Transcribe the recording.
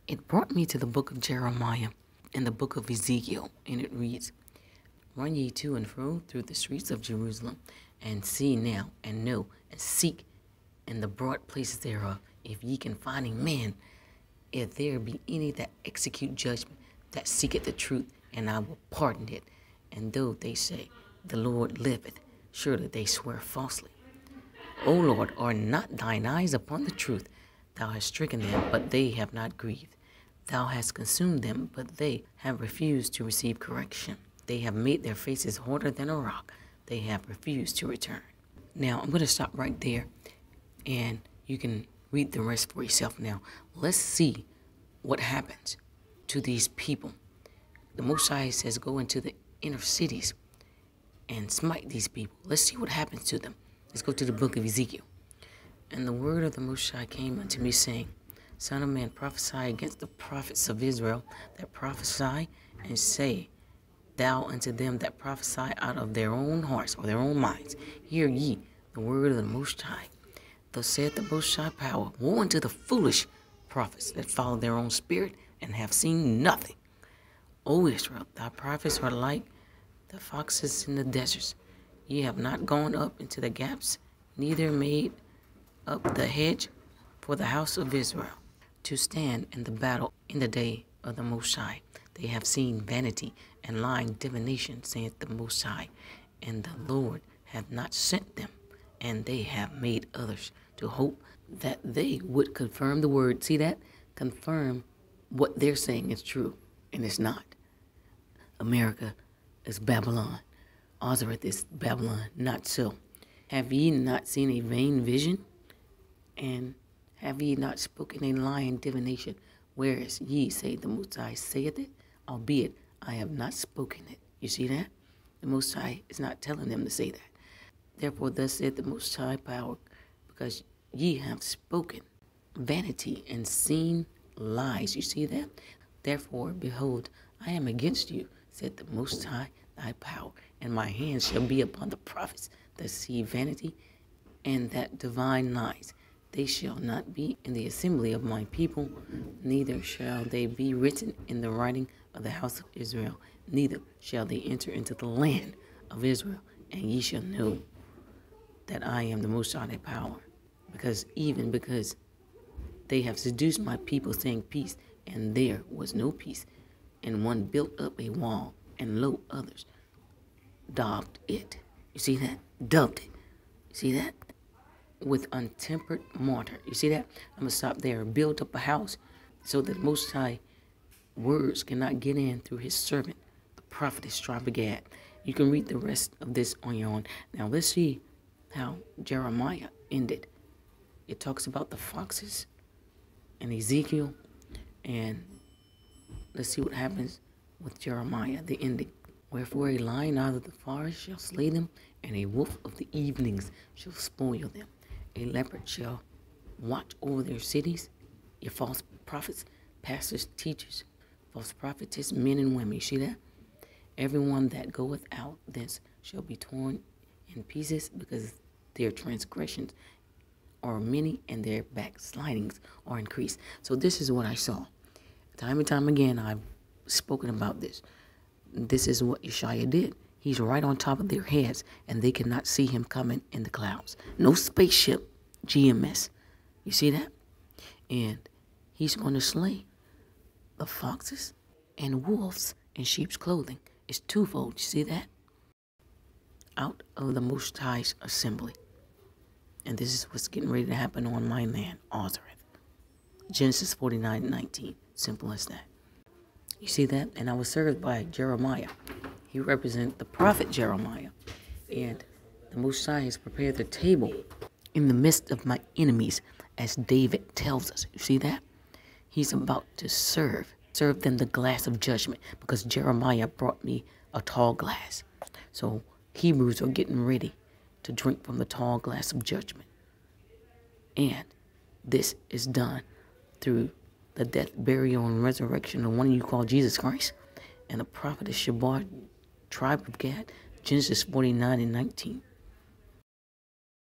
It brought me to the book of Jeremiah and the book of Ezekiel, and it reads, Run ye to and fro through the streets of Jerusalem, and see now, and know, and seek in the broad places thereof, if ye can find a man, if there be any that execute judgment, that seeketh the truth, and I will pardon it. And though they say, The Lord liveth, surely they swear falsely. O Lord, are not thine eyes upon the truth? Thou hast stricken them, but they have not grieved. Thou hast consumed them, but they have refused to receive correction. They have made their faces harder than a rock. They have refused to return. Now, I'm going to stop right there, and you can read the rest for yourself now. Let's see what happens to these people. The Most High says, go into the inner cities and smite these people. Let's see what happens to them. Let's go to the book of Ezekiel. And the word of the Most High came unto me, saying, Son of man, prophesy against the prophets of Israel that prophesy, and say thou unto them that prophesy out of their own hearts or their own minds, Hear ye the word of the Most High. Thus saith the Most High power, Woe unto the foolish prophets that follow their own spirit and have seen nothing. O Israel, thy prophets are like the foxes in the deserts. Ye have not gone up into the gaps, neither made up the hedge for the house of Israel, to stand in the battle in the day of the Most High. They have seen vanity and lying divination, saith the Most High, and the Lord hath not sent them, and they have made others to hope that they would confirm the word. See that? Confirm what they're saying is true, and it's not. America is Babylon. Ozareth is Babylon. Not so. Have ye not seen a vain vision? And have ye not spoken a lying divination? Whereas ye say, the Most High saith it, albeit I have not spoken it. You see that? The Most High is not telling them to say that. Therefore, thus saith the Most High power, because ye have spoken vanity and seen lies. You see that? Therefore, behold, I am against you, said the Most High, thy power, and my hands shall be upon the prophets that see vanity and that divine lies. They shall not be in the assembly of my people, neither shall they be written in the writing of the house of Israel, neither shall they enter into the land of Israel, and ye shall know that I am the Most High power, because they have seduced my people, saying peace, and there was no peace. And one built up a wall, and lo, others daubed it. You see that? Dubbed it. You see that? With untempered mortar. You see that? I'm going to stop there. Build up a house so that Most High words cannot get in through his servant, the Prophetess Shabar of Gad. You can read the rest of this on your own. Now let's see how Jeremiah ended. It talks about the foxes and Ezekiel, and let's see what happens with Jeremiah, the ending. Wherefore a lion out of the forest shall slay them, and a wolf of the evenings shall spoil them. A leopard shall watch over their cities. Your false prophets, pastors, teachers, false prophetess, men and women. You see that? Everyone that goeth out thence shall be torn in pieces, because their transgressions are many and their backslidings are increased. So this is what I saw. Time and time again, I've spoken about this. This is what Yeshua did. He's right on top of their heads, and they cannot see him coming in the clouds. No spaceship, GMS. You see that? And he's going to slay the foxes and wolves in sheep's clothing. It's twofold. You see that? Out of the Most High's assembly. And this is what's getting ready to happen on my land, Ozareth. Genesis 49:19. Simple as that. You see that? And I was served by Jeremiah. He represents the prophet Jeremiah. And the Most High has prepared the table in the midst of my enemies, as David tells us. You see that? He's about to serve them the glass of judgment, because Jeremiah brought me a tall glass. So Hebrews are getting ready to drink from the tall glass of judgment. And this is done through the death, burial, and resurrection of one you call Jesus Christ, and the Prophetess Shabar, tribe of Gad, Genesis 49:19.